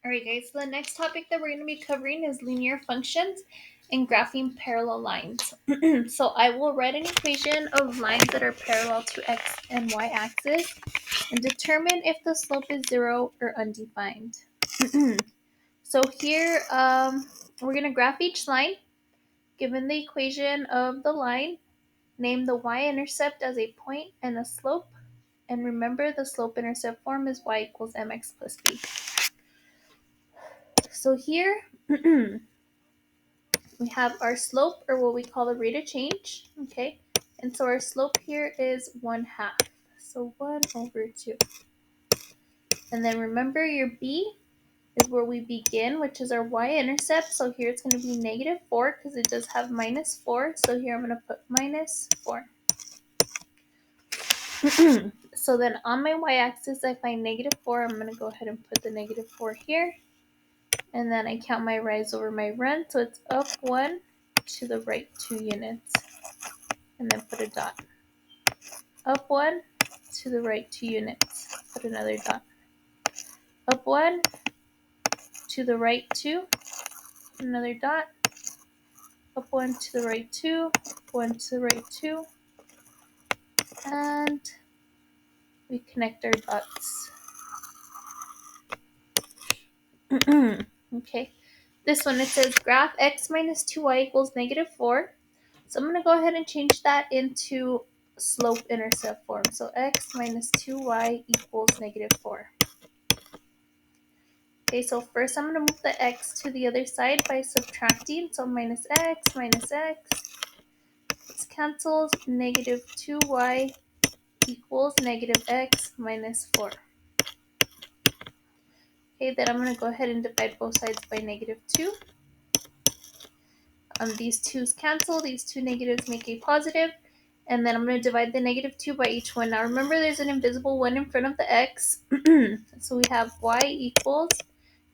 Alright guys, so the next topic that we're going to be covering is linear functions and graphing parallel lines. So I will write an equation of lines that are parallel to x and y axis and determine if the slope is 0 or undefined. So here we're going to graph each line. Given the equation of the line, name the y-intercept as a point and a slope. And remember, the slope-intercept form is y equals mx plus b. So here we have our slope, or what we call the rate of change, okay? And so our slope here is 1/2, so 1/2. And then remember, your b is where we begin, which is our y-intercept. So here it's going to be -4 because it does have -4. So here I'm going to put -4. So then on my y-axis, I find -4. I'm going to go ahead and put the -4 here. And then I count my rise over my run. So it's up 1 to the right 2 units. And then put a dot. Up 1 to the right 2 units. Put another dot. Up 1 to the right 2. Another dot. Up 1 to the right 2. Up 1 to the right 2. And we connect our dots. Okay. This one, it says graph x minus 2y equals -4. So I'm going to go ahead and change that into slope-intercept form. So x minus 2y equals -4. Okay, so first I'm going to move the x to the other side by subtracting. So minus x, this cancels, -2y equals -x minus 4. Okay, then I'm going to go ahead and divide both sides by -2. These 2's cancel, these two negatives make a positive, and then I'm going to divide the -2 by each one. Now remember, there's an invisible 1 in front of the x, so we have y equals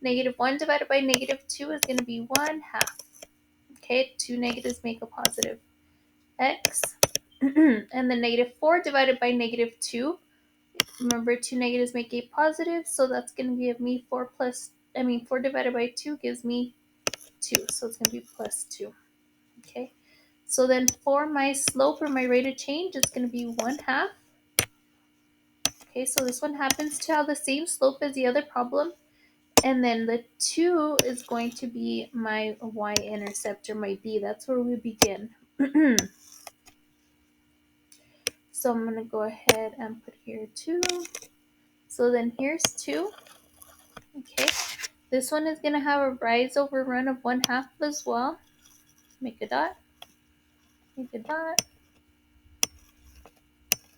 -1 divided by -2 is going to be 1/2. Okay, two negatives make a positive. X, and then -4 divided by -2. Remember, two negatives make a positive, so that's going to give me 4 divided by 2 gives me 2, so it's going to be +2. Okay, so then for my slope, or my rate of change, it's going to be 1/2. Okay, so this one happens to have the same slope as the other problem. And then the 2 is going to be my y-intercept, or my b. That's where we begin. So I'm going to go ahead and put here 2. So then here's 2. Okay, this one is going to have a rise over run of 1/2 as well. Make a dot. Make a dot.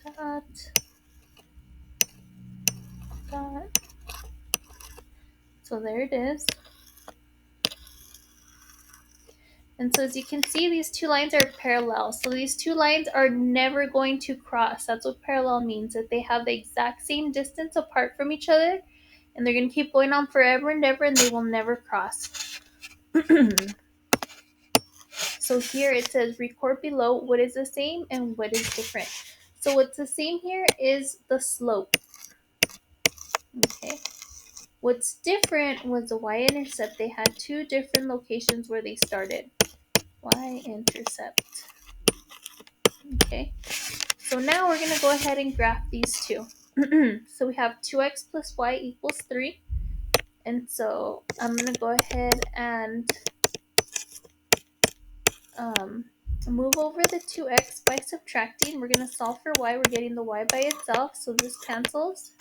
Dot. Dot. So there it is. And so as you can see, these two lines are parallel. So these two lines are never going to cross. That's what parallel means, that they have the exact same distance apart from each other. And they're going to keep going on forever and ever, and they will never cross. So here it says record below what is the same and what is different. So what's the same here is the slope. Okay. What's different was the y-intercept. They had two different locations where they started. Y-intercept. Okay. So now we're going to go ahead and graph these two. So we have 2x plus y equals 3. And so I'm going to go ahead and move over the 2x by subtracting. We're going to solve for y. We're getting the y by itself. So this cancels.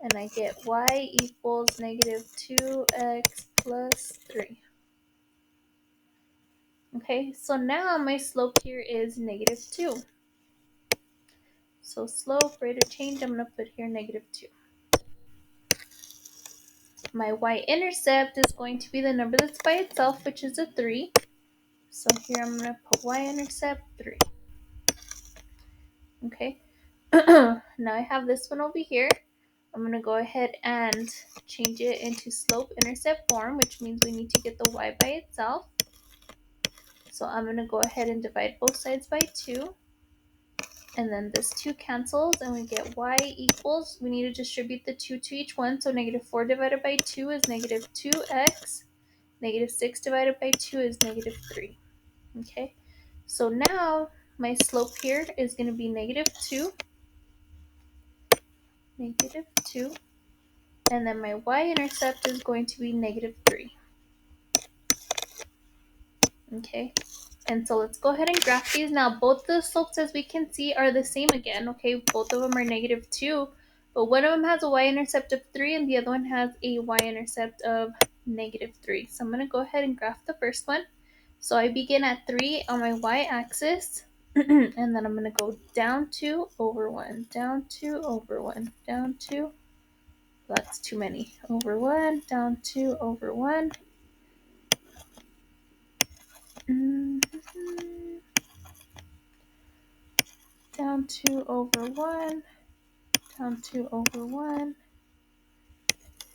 And I get y equals -2x plus 3. Okay, so now my slope here is -2. So slope, rate of change, I'm going to put here -2. My y-intercept is going to be the number that's by itself, which is a 3. So here I'm going to put y-intercept 3. Okay. Now I have this one over here. I'm going to go ahead and change it into slope-intercept form, which means we need to get the y by itself. So I'm going to go ahead and divide both sides by 2. And then this 2 cancels, and we get y equals, we need to distribute the 2 to each one, so negative 4 divided by 2 is negative 2x, negative 6 divided by 2 is negative 3. Okay, so now my slope here is going to be negative 2, and then my y-intercept is going to be negative 3. Okay, and so let's go ahead and graph these. Now both the slopes, as we can see, are the same again. Okay, both of them are negative 2, but one of them has a y-intercept of 3 and the other one has a y-intercept of negative 3. So I'm going to go ahead and graph the first one. So I begin at 3 on my y-axis, and then I'm going to go down 2 over 1, down 2 over 1, down 2, that's too many, over 1, down 2 over 1. Down 2 over 1, down 2 over 1,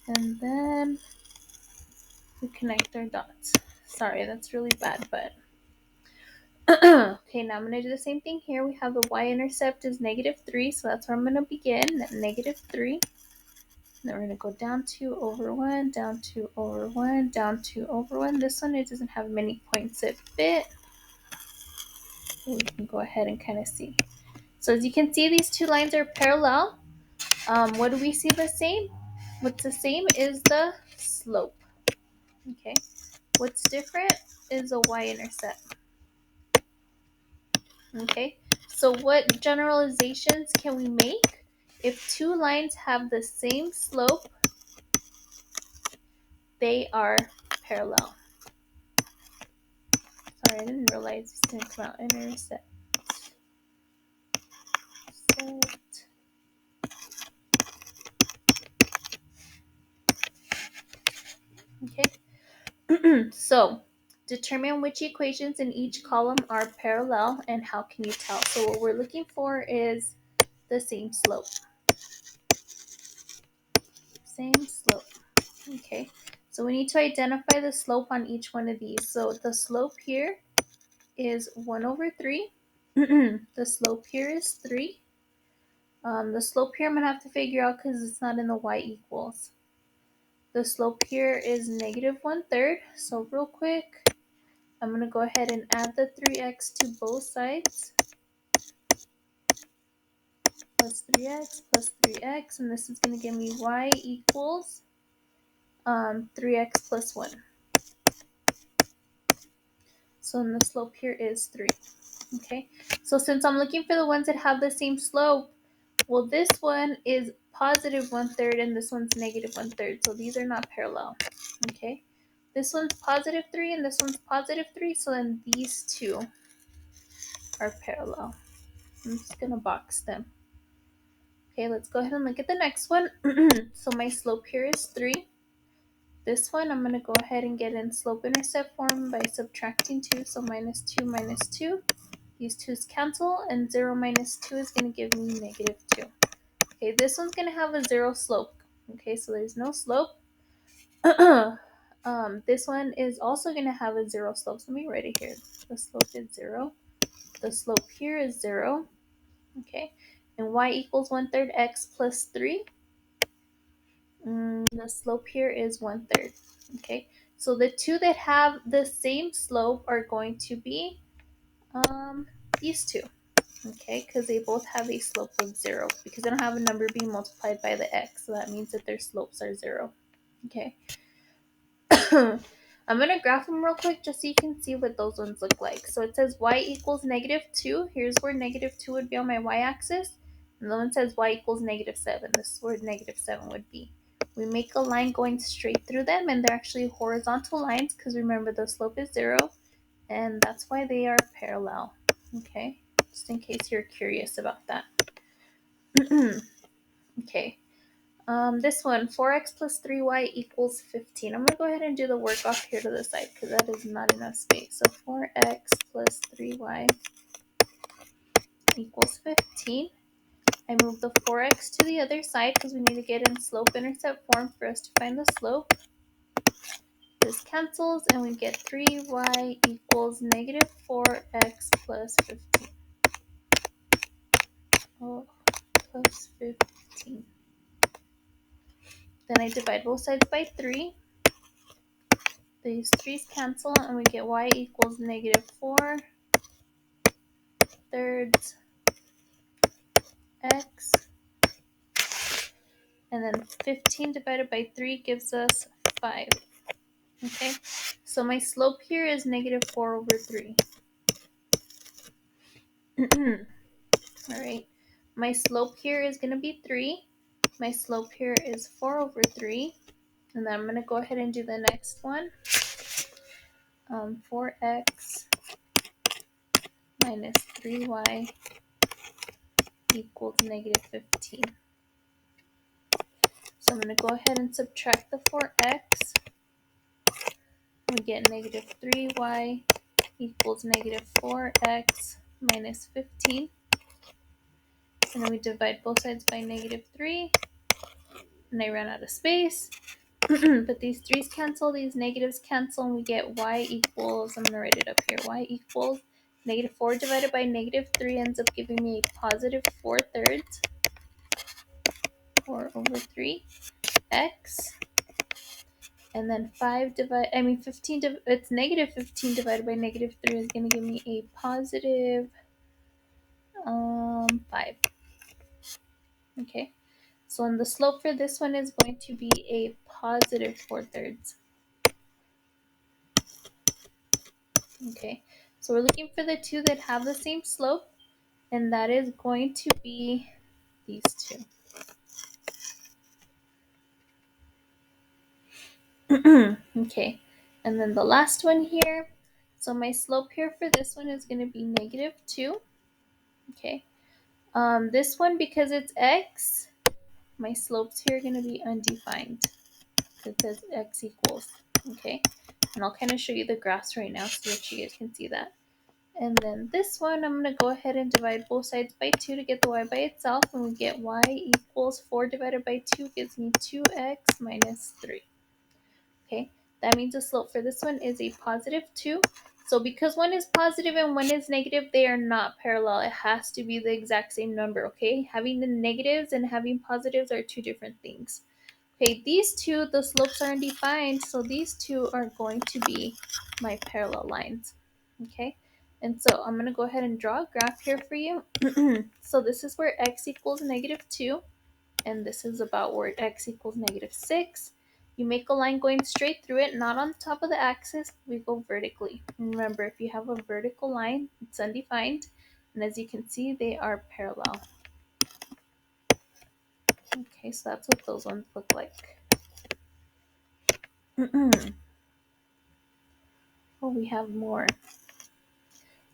and then we connect our dots. Sorry, that's really bad, but okay, now I'm going to do the same thing here. We have the y-intercept is negative 3, so that's where I'm going to begin, at negative 3. Then we're going to go down 2 over 1, down 2 over 1, down 2 over 1. This one, it doesn't have many points that fit. So we can go ahead and kind of see. So as you can see, these two lines are parallel. What do we see the same? What's the same is the slope. Okay. What's different is a y-intercept. Okay. So what generalizations can we make? If two lines have the same slope, they are parallel. Sorry, I didn't realize this didn't come out. Intercept. Okay. So determine which equations in each column are parallel and how can you tell. So what we're looking for is the same slope. Same slope. Okay. So we need to identify the slope on each one of these. So the slope here is 1 over 3. The slope here is 3. The slope here I'm going to have to figure out because it's not in the y equals. The slope here is negative 1/3. So real quick, I'm going to go ahead and add the 3x to both sides. Plus 3x plus 3x. And this is going to give me y equals 3x plus 1. So then the slope here is 3. Okay, so since I'm looking for the ones that have the same slope, well, this one is positive 1/3 and this one's negative 1/3. So these are not parallel. Okay, this one's positive 3 and this one's positive 3. So then these two are parallel. I'm just going to box them. Okay, let's go ahead and look at the next one. So my slope here is 3. This one, I'm going to go ahead and get in slope-intercept form by subtracting 2. So minus 2 minus 2. These 2's cancel, and 0 minus 2 is going to give me negative 2. Okay, this one's going to have a 0 slope. Okay, so there's no slope. This one is also going to have a 0 slope. So let me write it here. The slope is 0. The slope here is 0. Okay, and y equals 1/3 x plus 3. The slope here is 1/3. Okay, so the two that have the same slope are going to be these two. Okay, because they both have a slope of 0 because they don't have a number being multiplied by the x, so that means that their slopes are 0. Okay. I'm going to graph them real quick just so you can see what those ones look like. So it says y equals negative 2. Here's where negative 2 would be on my y-axis. And the one says y equals negative 7. This is where negative 7 would be. We make a line going straight through them, and they're actually horizontal lines because remember the slope is 0, and that's why they are parallel. Okay, just in case you're curious about that. Okay. This one, 4x plus 3y equals 15. I'm going to go ahead and do the work off here to the side because that is not enough space. So 4x plus 3y equals 15. I move the 4x to the other side because we need to get in slope-intercept form for us to find the slope. This cancels and we get 3y equals negative 4x plus 15. 12 plus 15. Then I divide both sides by 3. These 3's cancel and we get y equals negative 4 thirds x. And then 15 divided by 3 gives us 5. Okay, so my slope here is negative 4 over 3. Alright, my slope here is going to be 3. My slope here is 4 over 3. And then I'm going to go ahead and do the next one. 4x minus 3y equals negative 15. So I'm going to go ahead and subtract the 4x. We get negative 3y equals negative 4x minus 15. And then we divide both sides by negative 3. And I ran out of space. But these 3's cancel, these negatives cancel, and we get y equals, I'm going to write it up here, y equals negative 4 divided by negative 3 ends up giving me a positive 4 thirds, 4 over 3, x. And then 15, it's negative 15 divided by negative 3 is going to give me a positive 5. Okay, so then the slope for this one is going to be a positive 4 thirds. Okay, so we're looking for the two that have the same slope, and that is going to be these two. Okay, and then the last one here. So my slope here for this one is going to be negative 2. Okay, this one, because it's x, my slopes here are going to be undefined. It says x equals. Okay, and I'll kind of show you the graphs right now so that you guys can see that. And then this one, I'm going to go ahead and divide both sides by 2 to get the y by itself. And we get y equals 4 divided by 2 gives me 2x minus 3. Okay, that means the slope for this one is a positive 2. So because one is positive and one is negative, they are not parallel. It has to be the exact same number, okay? Having the negatives and having positives are two different things. Okay, these two, the slopes are undefined, so these two are going to be my parallel lines. Okay, and so I'm going to go ahead and draw a graph here for you. So this is where x equals negative 2, and this is about where x equals negative 6. You make a line going straight through it, not on top of the axis. We go vertically. And remember, if you have a vertical line, it's undefined, and as you can see, they are parallel. Okay, so that's what those ones look like. Oh, we have more.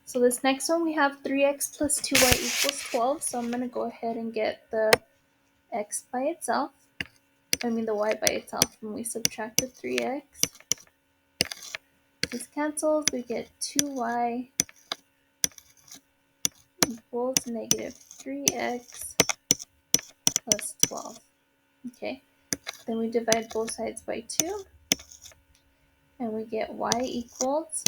So this next one, we have 3x plus 2y equals 12. So I'm going to go ahead and get the x by itself. The y by itself. When we subtract the 3x, this cancels. We get 2y equals negative 3x plus 12. Okay. Then we divide both sides by 2. And we get y equals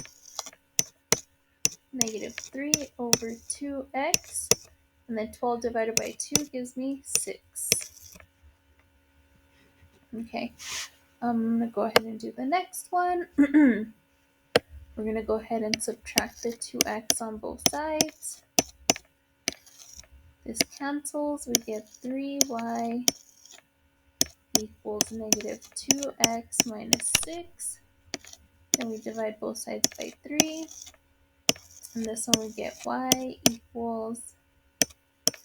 negative 3 over 2x. And then 12 divided by 2 gives me 6. Okay, I'm going to go ahead and do the next one. We're going to go ahead and subtract the 2x on both sides. This cancels. We get 3y equals negative 2x minus 6. Then we divide both sides by 3. And this one we get y equals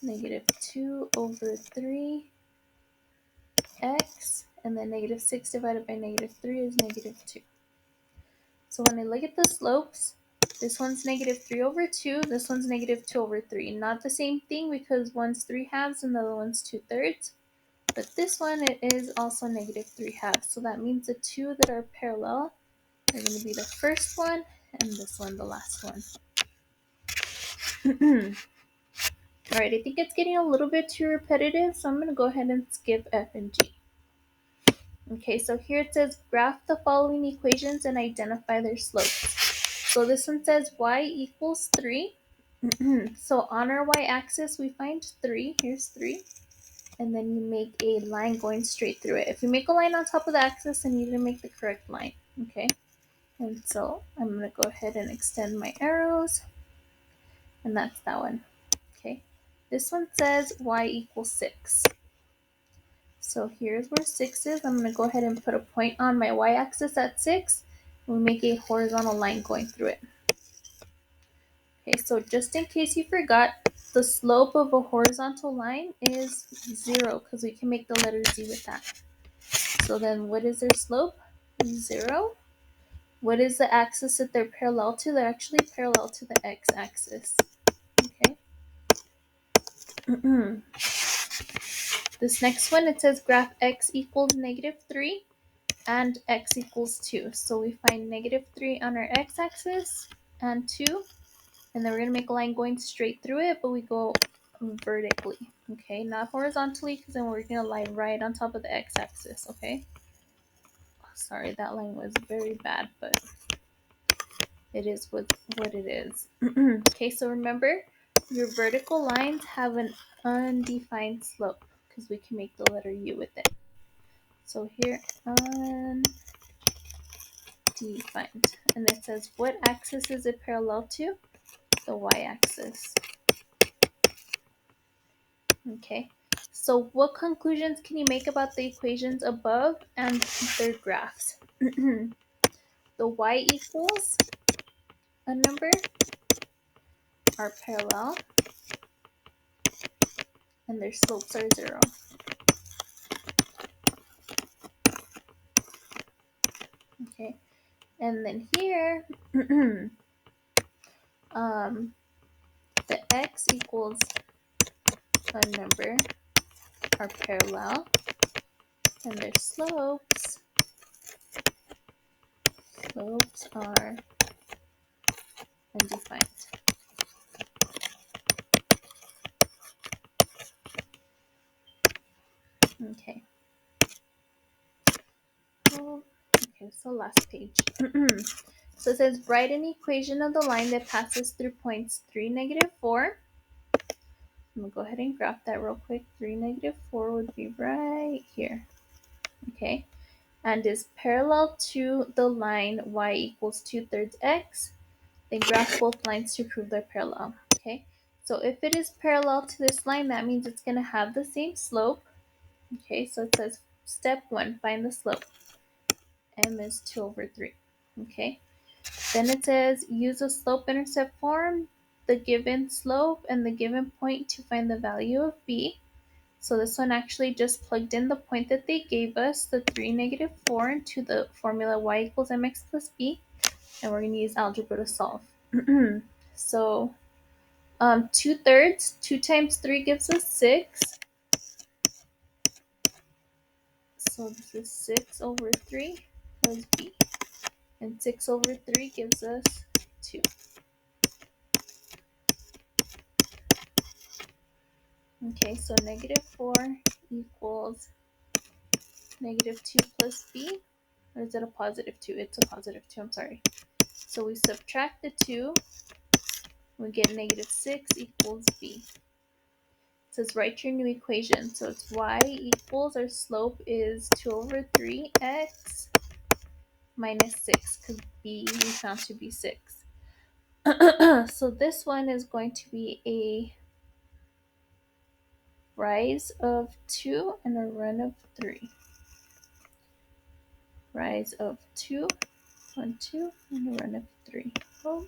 negative 2 over 3x. And then negative 6 divided by negative 3 is negative 2. So when I look at the slopes, this one's negative 3 over 2, this one's negative 2 over 3. Not the same thing because one's 3 halves and the other one's 2 thirds. But this one, it is also negative 3 halves. So that means the two that are parallel are going to be the first one and this one, the last one. Alright, I think it's getting a little bit too repetitive, so I'm going to go ahead and skip F and G. Okay, so here it says graph the following equations and identify their slopes. So this one says y equals 3. So on our y-axis, we find 3. Here's 3. And then you make a line going straight through it. If you make a line on top of the axis, then you didn't make the correct line. Okay? And so I'm going to go ahead and extend my arrows. And that's that one. Okay? This one says y equals 6. So here's where 6 is. I'm going to go ahead and put a point on my y-axis at 6. We'll make a horizontal line going through it. Okay, so just in case you forgot, the slope of a horizontal line is 0 because we can make the letter z with that. So then what is their slope? 0. What is the axis that they're parallel to? They're actually parallel to the x-axis. Okay. This next one, it says graph x equals -3 and x equals 2. So we find -3 on our x-axis and 2. And then we're going to make a line going straight through it, but we go vertically. Okay, not horizontally, because then we're going to lie right on top of the x-axis. Okay. Sorry, that line was very bad, but it is what it is. Okay, so remember, your vertical lines have an undefined slope because we can make the letter U with it. So here, undefined. And it says, what axis is it parallel to? The y-axis. Okay, so what conclusions can you make about the equations above and their graphs? The y equals a number are parallel and their slopes are 0. Okay, and then here, the x equals a number are parallel and their slopes are undefined. Okay. Okay, so last page. So it says write an equation of the line that passes through points 3, -4. I'm going to go ahead and graph that real quick. 3, -4 would be right here. Okay. And is parallel to the line y equals 2/3 x. Then graph both lines to prove they're parallel. Okay. So if it is parallel to this line, that means it's going to have the same slope. Okay. So it says step 1, find the slope. M is 2/3. Okay. Then it says use a slope-intercept form, the given slope and the given point to find the value of b. So this one actually just plugged in the point that they gave us, the 3, -4, into the formula y equals mx plus b. And we're going to use algebra to solve. So 2/3, 2 times 3 gives us 6. So this is 6/3 plus b. And 6/3 gives us 2. Okay, so -4 equals -2 plus b. Or is it a +2? It's a +2, I'm sorry. So we subtract the 2. We get -6 equals b. It says write your new equation. So it's y equals, our slope is 2/3x minus 6, because b we found to be 6. So this one is going to be a rise of 2 and a run of 3. Rise of 2, 1, 2, and a run of 3. Oh.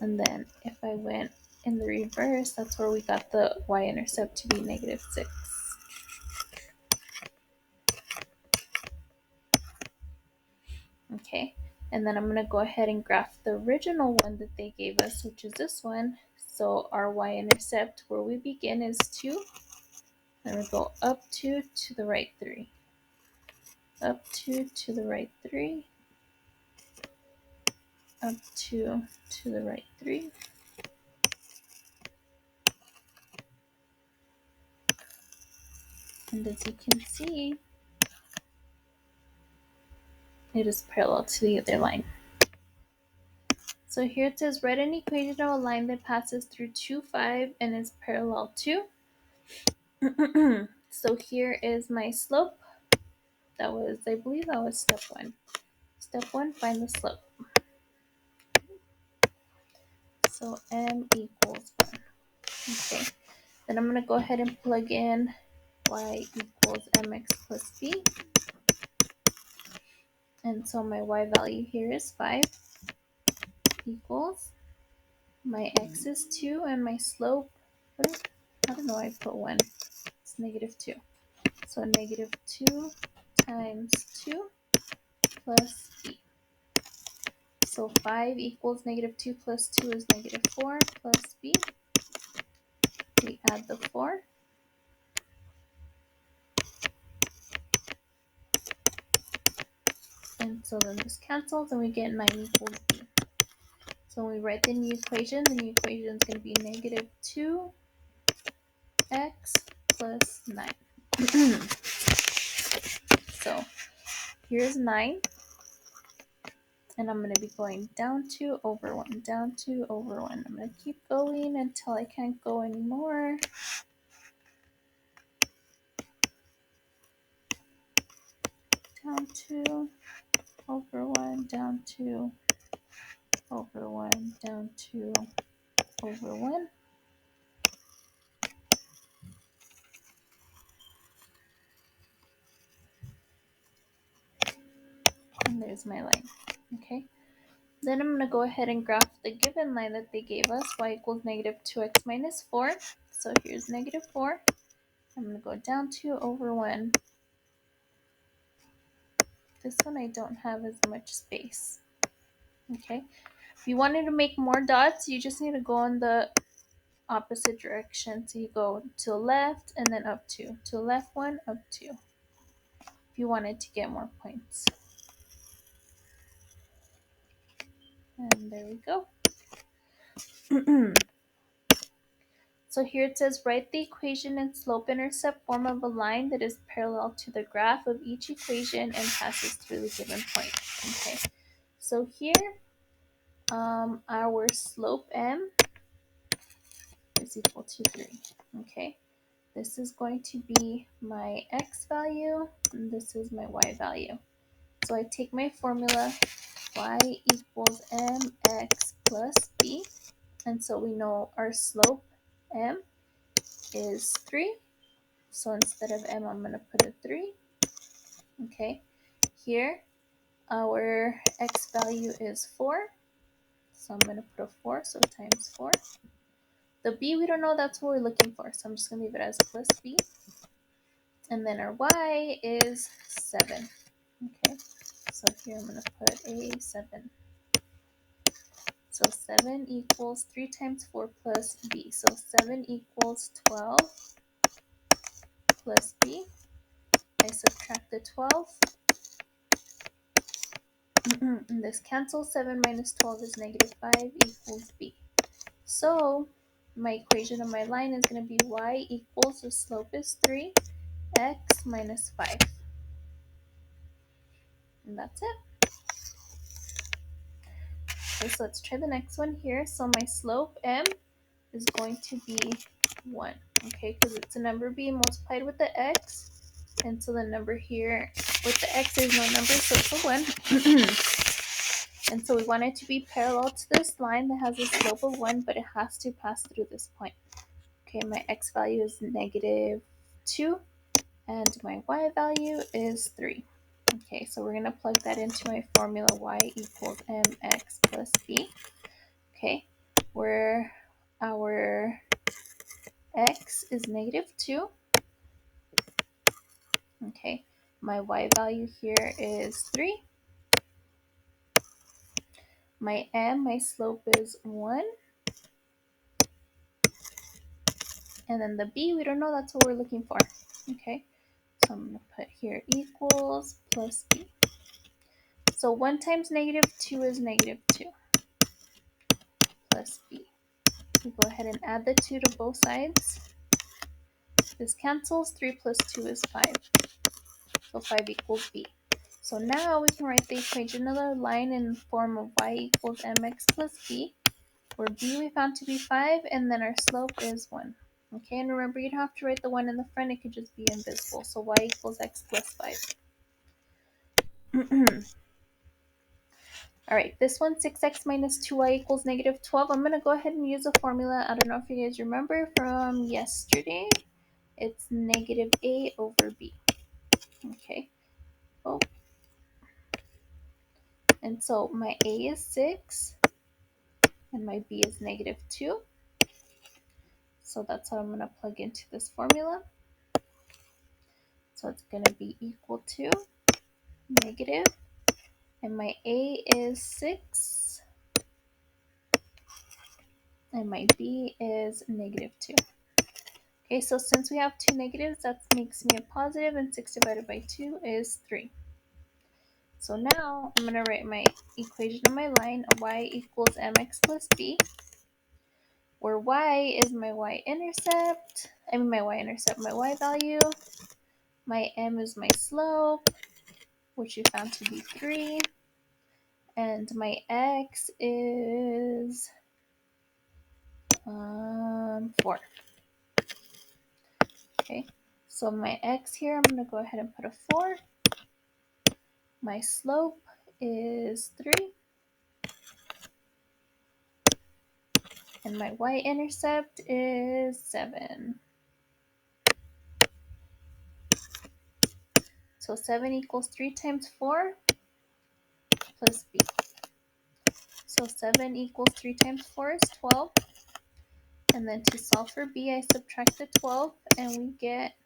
And then if I went in the reverse, that's where we got the y-intercept to be -6. Okay, and then I'm going to go ahead and graph the original one that they gave us, which is this one. So our y-intercept, where we begin, is 2. And we go up 2 to the right 3. Up 2 to the right 3. Up 2 to the right 3. And as you can see, it is parallel to the other line. So here it says write an equation of a line that passes through 2, 5 and is parallel to. So here is my slope. That was, I believe that was step 1. Step 1, find the slope. So m equals 1. Okay, then I'm going to go ahead and plug in y equals mx plus b. And so my y value here is 5 equals, my x is 2 and my slope, I don't know why I put 1. It's -2. So -2 times 2 plus b. So 5 equals -2 plus 2 is -4 plus b. We add the 4. And so then this cancels and we get 9 equals b. So when we write the new equation is going to be -2x plus 9. So here's 9. And I'm going to be going down 2 over 1, down 2 over 1. I'm going to keep going until I can't go anymore. Down 2 over 1, down 2 over 1, down 2 over 1. And there's my line. Okay. Then I'm going to go ahead and graph the given line that they gave us, y equals -2x minus 4. So here's -4. I'm going to go down 2 over 1. This one I don't have as much space. Okay. If you wanted to make more dots, you just need to go in the opposite direction. So you go to the left and then up 2. To the left 1, up 2. If you wanted to get more points. And there we go. So here it says write the equation in slope-intercept form of a line that is parallel to the graph of each equation and passes through the given point. Okay. So here, our slope m is equal to 3. Okay. This is going to be my x value, and this is my y value. So I take my formula, y equals mx plus b, and so we know our slope m is 3. So instead of m, I'm going to put a 3. Okay, here our x value is 4, so I'm going to put a 4, so times 4. The b, we don't know, that's what we're looking for, so I'm just going to leave it as plus b. And then our y is 7. Okay, so here I'm going to put a 7. So 7 equals 3 times 4 plus b. So 7 equals 12 plus b. I subtract the 12. And this cancels. 7 minus 12 is -5 equals b. So my equation of my line is going to be y equals, the slope is 3, x minus 5. And that's it. Okay, so let's try the next one here. So my slope m is going to be 1, okay, because it's a number being multiplied with the x, and so the number here with the x is no number, so it's a 1. And so we want it to be parallel to this line that has a slope of 1, but it has to pass through this point. Okay, my x value is -2, and my y value is 3. Okay, so we're going to plug that into my formula, y equals mx plus b. Okay, where our x is -2. Okay, my y value here is 3. My m, my slope is 1. And then the b, we don't know, that's what we're looking for. Okay, so I'm going to put here equals plus b. So 1 times -2 is -2 plus b. We go ahead and add the 2 to both sides. This cancels. 3 plus 2 is 5. So 5 equals b. So now we can write the equation of the line in the form of y equals mx plus b, where b we found to be 5, and then our slope is 1. Okay, and remember, you don't have to write the 1 in the front, it could just be invisible. So y equals x plus 5. All right, this one, 6x minus 2y equals negative 12. I'm going to go ahead and use a formula. I don't know if you guys remember from yesterday. It's negative a over b. Okay. Oh. And so my a is 6, and my b is negative 2. So that's what I'm going to plug into this formula. So it's going to be equal to negative, and my a is 6, and my b is negative 2. Okay, so since we have two negatives, that makes me a positive, and 6 divided by 2 is 3. So now I'm going to write my equation of my line of y equals mx plus b, where y is my y-intercept, my y value, my m is my slope, which we found to be 3, and my x is 4. Okay, so my x here, I'm going to go ahead and put a 4. My slope is 3, and my y-intercept is 7. So 7 equals 3 times 4 plus b. So 7 equals 3 times 4 is 12. And then to solve for b, I subtract the 12, and we get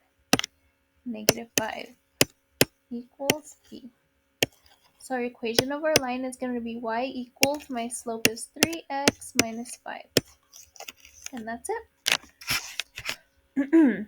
negative 5 equals b. So our equation of our line is going to be y equals, my slope is 3x minus 5. And that's it.